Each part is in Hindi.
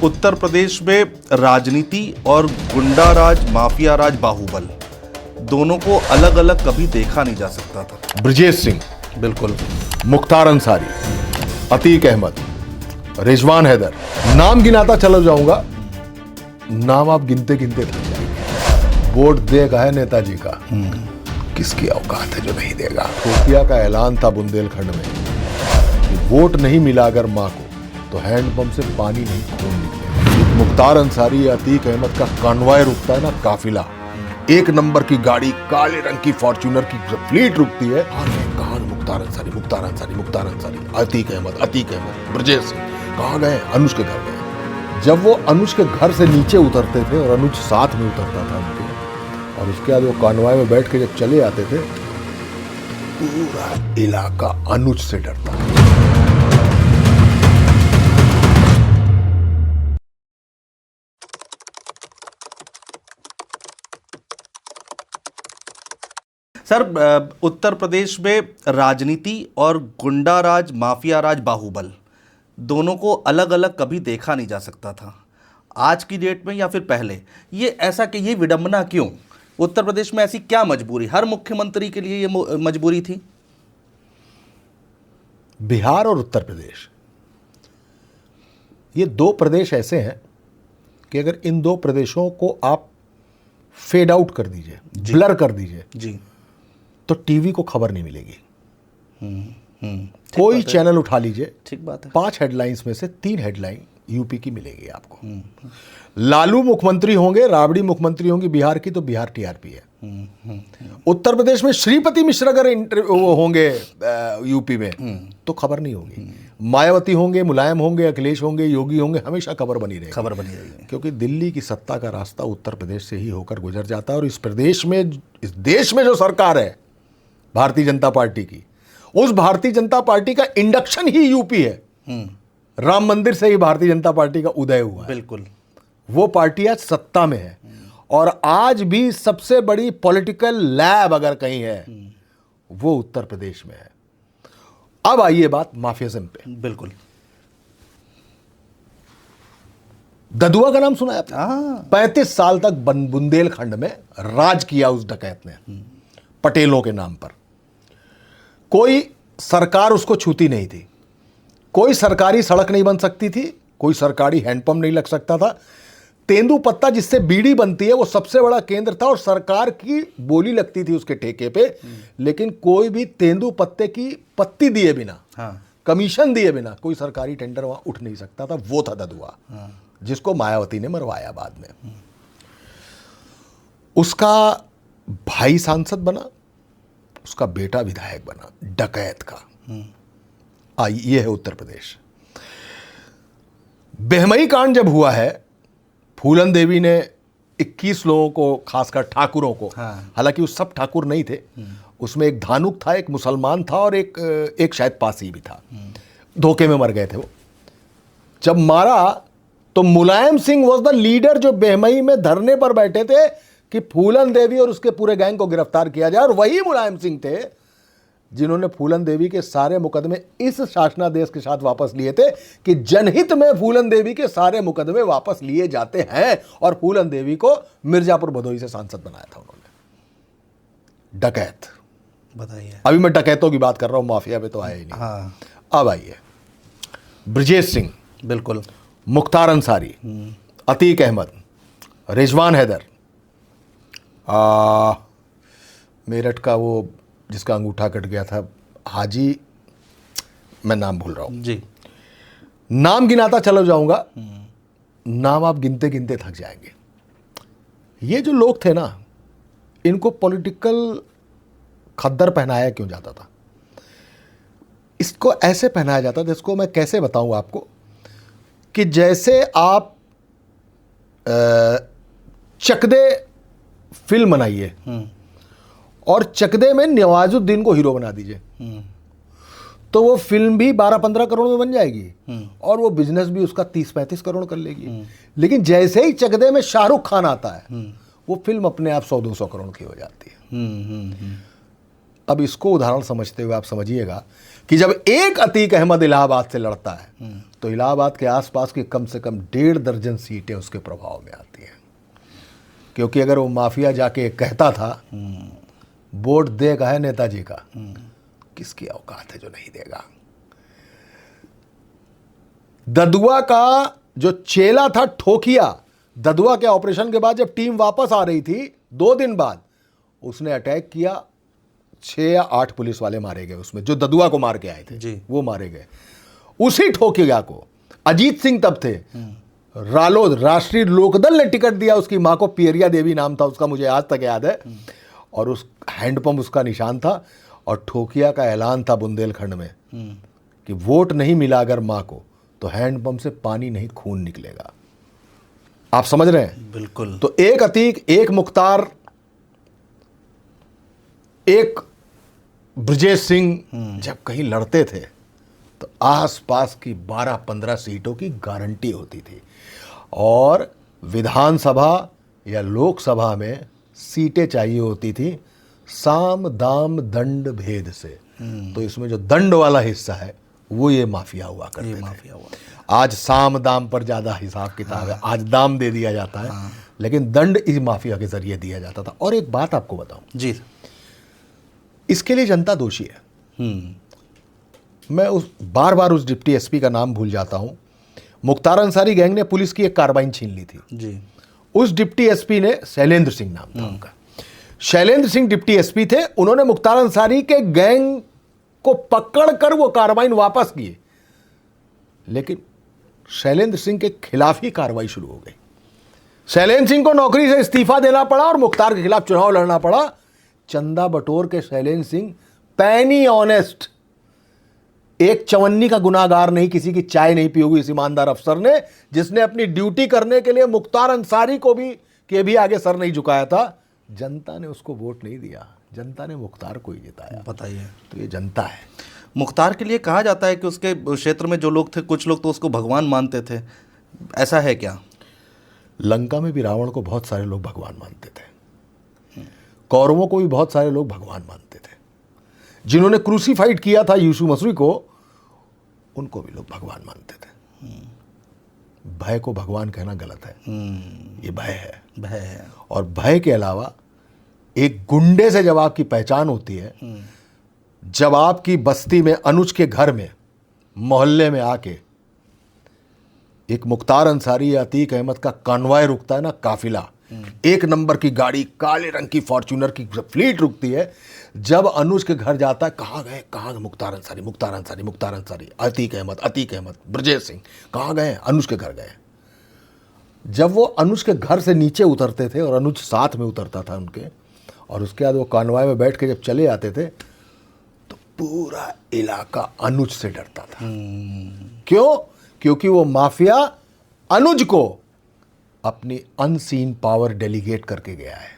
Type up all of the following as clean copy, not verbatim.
उत्तर प्रदेश में राजनीति और गुंडा राज, माफिया राज, बाहुबल दोनों को अलग अलग कभी देखा नहीं जा सकता था। ब्रजेश सिंह, बिल्कुल, मुख्तार अंसारी, अतीक अहमद, रिजवान हैदर, नाम गिनाता चला जाऊंगा, नाम आप गिनते गिनते थक जाएंगे। वोट देगा है नेताजी का, किसकी औकात है जो नहीं देगा। खुफिया का ऐलान था बुंदेलखंड में कि वोट नहीं मिला अगर मां को तो हैंडपंप से पानी नहीं खून निकलेगा। मुख्तार अंसारी या अतीक अहमद का कॉन्वॉय रुकता है ना, काफिला, एक नंबर की गाड़ी काले रंग की फॉर्च्यूनर की फ्लीट रुकती है, कहां मुख्तार अंसारी, मुख्तार अंसारी, मुख्तार अंसारी, अतीक अहमद, अतीक अहमद, ब्रजेश सिंह, कहां गए? अनुज के घर गए। जब वो अनुज के घर से नीचे उतरते थे और अनुज साथ में उतरता था उनके, और उसके बाद वो कॉन्वॉय में बैठ के जब चले आते थे, पूरा इलाका अनुज से डरता था। सर, उत्तर प्रदेश में राजनीति और गुंडा राज, माफिया राज, बाहुबल दोनों को अलग अलग कभी देखा नहीं जा सकता था। आज की डेट में या फिर पहले ये ऐसा कि ये विडंबना क्यों? उत्तर प्रदेश में ऐसी क्या मजबूरी? हर मुख्यमंत्री के लिए ये मजबूरी थी। बिहार और उत्तर प्रदेश, ये दो प्रदेश ऐसे हैं कि अगर इन दो प्रदेशों को आप फेड आउट कर दीजिए, ब्लर कर दीजिए जी, तो टीवी को खबर नहीं मिलेगी। कोई चैनल उठा लीजिए, ठीक बात है, 5 हेडलाइंस में से 3 हेडलाइन यूपी की मिलेगी आपको। लालू मुख्यमंत्री होंगे, राबड़ी मुख्यमंत्री होंगी बिहार की, तो बिहार टीआरपी है। उत्तर प्रदेश में श्रीपति मिश्र अगर वो होंगे यूपी में, तो खबर नहीं होगी। मायावती होंगे, मुलायम होंगे, अखिलेश होंगे, योगी होंगे, हमेशा खबर बनी रहेगी, खबर बनी रहेगी, क्योंकि दिल्ली की सत्ता का रास्ता उत्तर प्रदेश से ही होकर गुजर जाता है। और इस प्रदेश में, इस देश में जो सरकार है भारतीय जनता पार्टी की, उस भारतीय जनता पार्टी का इंडक्शन ही यूपी है। राम मंदिर से ही भारतीय जनता पार्टी का उदय हुआ है। बिल्कुल, वो पार्टी आज सत्ता में है, और आज भी सबसे बड़ी पॉलिटिकल लैब अगर कहीं है, वो उत्तर प्रदेश में है। अब आइए बात माफियाज़म पे। बिल्कुल, ददुआ का नाम सुना है आपने? हाँ, 35 साल तक बुंदेलखंड में राज किया उस डकैत ने, पटेलों के नाम पर। कोई सरकार उसको छूती नहीं थी, कोई सरकारी सड़क नहीं बन सकती थी, कोई सरकारी हैंडपंप नहीं लग सकता था। तेंदुपत्ता जिससे बीड़ी बनती है वो सबसे बड़ा केंद्र था, और सरकार की बोली लगती थी उसके ठेके पे, लेकिन कोई भी तेंदुपत्ते की पत्ती दिए बिना, हाँ, कमीशन दिए बिना कोई सरकारी टेंडर वहां उठ नहीं सकता था। वो था ददुआ, जिसको मायावती ने मरवाया बाद में। उसका भाई सांसद बना, उसका बेटा विधायक बना, डकैत का। ये है उत्तर प्रदेश। बेहमई कांड जब हुआ है, फूलन देवी ने 21 लोगों को, खासकर ठाकुरों को, हालांकि वो सब ठाकुर नहीं थे, उसमें एक धानुक था, एक मुसलमान था, और एक शायद पासी भी था, धोखे में मर गए थे वो। जब मारा तो Mulayam Singh was the leader, जो बेहमई में धरने पर बैठे थे कि फूलन देवी और उसके पूरे गैंग को गिरफ्तार किया जाए। और वही मुलायम सिंह थे जिन्होंने फूलन देवी के सारे मुकदमे इस शासनादेश के साथ वापस लिए थे कि जनहित में फूलन देवी के सारे मुकदमे वापस लिए जाते हैं, और फूलन देवी को मिर्जापुर भदोही से सांसद बनाया था उन्होंने। डकैत, बताइए। अभी मैं डकैतों की बात कर रहा हूं, माफिया पे तो आया ही नहीं। हाँ, अब आइए ब्रजेश सिंह, बिल्कुल, मुख्तार अंसारी, अतीक अहमद, रिजवान हैदर, मेरठ का वो जिसका अंगूठा कट गया था, हाजी, मैं नाम भूल रहा हूं जी, नाम गिनाता चला जाऊंगा, नाम आप गिनते गिनते थक जाएंगे। ये जो लोग थे ना, इनको पॉलिटिकल खद्दर पहनाया क्यों जाता था? इसको ऐसे पहनाया जाता था, इसको मैं कैसे बताऊं आपको, कि जैसे आप चकदे फिल्म बनाइए और चकदे में नवाजुद्दीन को हीरो बना दीजिए, तो वो फिल्म भी 12-15 करोड़ में बन जाएगी, और वो बिजनेस भी उसका 30-35 करोड़ कर लेगी। लेकिन जैसे ही चकदे में शाहरुख खान आता है, वो फिल्म अपने आप 100-200 करोड़ की हो जाती है। अब इसको उदाहरण समझते हुए आप समझिएगा कि जब एक अतीक अहमद इलाहाबाद से लड़ता है तो इलाहाबाद के आसपास की कम से कम 1.5 दर्जन सीटें उसके प्रभाव में आती हैं, क्योंकि अगर वो माफिया जाके कहता था वोट देगा है नेताजी का, किसकी औकात है जो नहीं देगा। ददुआ का जो चेला था ठोकिया, ददुआ के ऑपरेशन के बाद जब टीम वापस आ रही थी 2 दिन बाद उसने अटैक किया, 6 या 8 पुलिस वाले मारे गए उसमें, जो ददुआ को मार के आए थे जी। वो मारे गए। उसी ठोकिया को अजीत सिंह तब थे, रालोद राष्ट्रीय लोकदल ने टिकट दिया, उसकी मां को पियरिया देवी नाम था उसका, मुझे आज तक याद है, और उस हैंडपंप उसका निशान था, और ठोकिया का ऐलान था बुंदेलखंड में कि वोट नहीं मिला अगर मां को तो हैंडपंप से पानी नहीं खून निकलेगा। आप समझ रहे हैं? बिल्कुल। तो एक अतीक, एक मुख्तार, एक ब्रजेश सिंह जब कहीं लड़ते थे तो आसपास की 12-15 सीटों की गारंटी होती थी, और विधानसभा या लोकसभा में सीटें चाहिए होती थी साम दाम दंड भेद से। तो इसमें जो दंड वाला हिस्सा है वो ये माफिया हुआ करते थे। माफिया हुआ। आज साम दाम पर ज्यादा हिसाब किताब है, आज दाम दे दिया जाता है, लेकिन दंड इस माफिया के जरिए दिया जाता था। और एक बात आपको बताऊं, जी। इसके लिए जनता दोषी है। मैं बार बार उस डिप्टी एसपी का नाम भूल जाता हूं। मुख्तार अंसारी गैंग ने पुलिस की एक कार्बाइन छीन ली थी जी। उस डिप्टी एसपी ने, शैलेंद्र सिंह नाम था उनका, शैलेंद्र सिंह डिप्टी एसपी थे, उन्होंने मुख्तार अंसारी के गैंग को पकड़कर वो कार्बाइन वापस किए, लेकिन शैलेंद्र सिंह के खिलाफ ही कार्रवाई शुरू हो गई। शैलेंद्र सिंह को नौकरी से इस्तीफा देना पड़ा और मुख्तार के खिलाफ चुनाव लड़ना पड़ा। चंदा बटोर के शैलेंद्र सिंह पैनी ऑनेस्ट, एक चवन्नी का गुनाहगार नहीं, किसी की चाय नहीं पी होगी इस ईमानदार अफसर ने, जिसने अपनी ड्यूटी करने के लिए मुख्तार अंसारी को भी के भी आगे सर नहीं झुकाया था। जनता ने उसको वोट नहीं दिया, जनता ने मुख्तार को ही जिताया। बताइए। तो ये जनता है। मुख्तार के लिए कहा जाता है कि उसके क्षेत्र में जो लोग थे, कुछ लोग तो उसको भगवान मानते थे, ऐसा है क्या? लंका में भी रावण को बहुत सारे लोग भगवान मानते थे, कौरवों को भी बहुत सारे लोग भगवान मानते थे, जिन्होंने क्रूसीफाइड किया था यीशु मसीह को, उनको भी लोग भगवान मानते थे। भय को भगवान कहना गलत है, ये भय है। भय है। और भय के अलावा एक गुंडे से जब आपकी पहचान होती है, जब आपकी बस्ती में, अनुज के घर में, मोहल्ले में आके एक मुख्तार अंसारी या अतीक अहमद का कॉन्वॉय रुकता है ना, काफिला, 1 नंबर की गाड़ी, काले रंग की फॉर्च्यूनर की फ्लीट रुकती है, जब अनुज के घर जाता है, कहाँ गए मुख्तार अंसारी, मुख्तार अंसारी, मुख्तार अंसारी, अतीक अहमद, ब्रजेश सिंह, कहाँ गए? अनुज के घर गए। जब वो अनुज के घर से नीचे उतरते थे और अनुज साथ में उतरता था उनके, और उसके बाद वो कॉन्वॉय में बैठ के जब चले आते थे तो पूरा इलाका अनुज से डरता था। क्यों? क्योंकि वो माफिया अनुज को अपनी अनसीन पावर डेलीगेट करके गया है।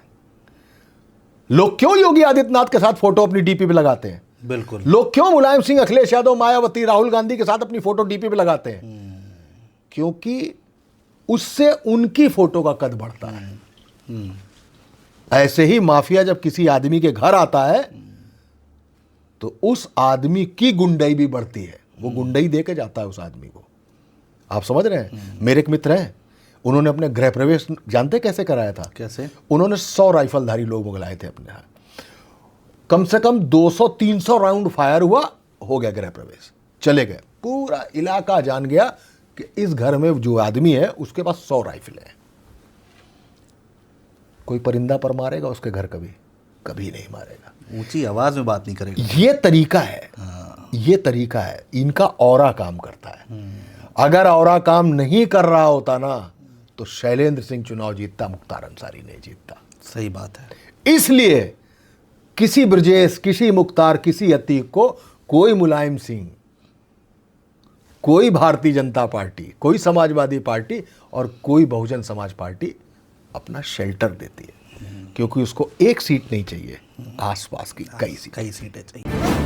लोग क्यों योगी आदित्यनाथ के साथ फोटो अपनी डीपी पे लगाते हैं? बिल्कुल। लोग क्यों मुलायम सिंह, अखिलेश यादव, मायावती, राहुल गांधी के साथ अपनी फोटो डीपी पे लगाते हैं? क्योंकि उससे उनकी फोटो का कद बढ़ता है। ऐसे ही माफिया जब किसी आदमी के घर आता है तो उस आदमी की गुंडई भी बढ़ती है, वो गुंडई दे के जाता है उस आदमी को। आप समझ रहे हैं? मेरे एक मित्र हैं, उन्होंने अपने गृह प्रवेश जानते कैसे कराया था? कैसे? उन्होंने 100 राइफलधारी लोग बुलाए थे अपने यहाँ, कम से कम 200-300 राउंड फायर हुआ, हो गया गृह प्रवेश, चले गए। पूरा इलाका जान गया कि इस घर में जो आदमी है उसके पास 100 राइफल है। कोई परिंदा पर मारेगा उसके घर? कभी नहीं मारेगा। ऊंची आवाज में बात नहीं करेगा। ये तरीका है। ये तरीका है, इनका ऑरा काम करता है। अगर ऑरा काम नहीं कर रहा होता ना तो शैलेंद्र सिंह चुनाव जीतता, मुख्तार अंसारी नहीं जीतता। सही बात है। इसलिए किसी ब्रजेश, किसी मुख्तार, किसी अतीक को कोई मुलायम सिंह, कोई भारतीय जनता पार्टी, कोई समाजवादी पार्टी और कोई बहुजन समाज पार्टी अपना शेल्टर देती है, क्योंकि उसको एक सीट नहीं चाहिए, आसपास की कई सीटें चाहिए।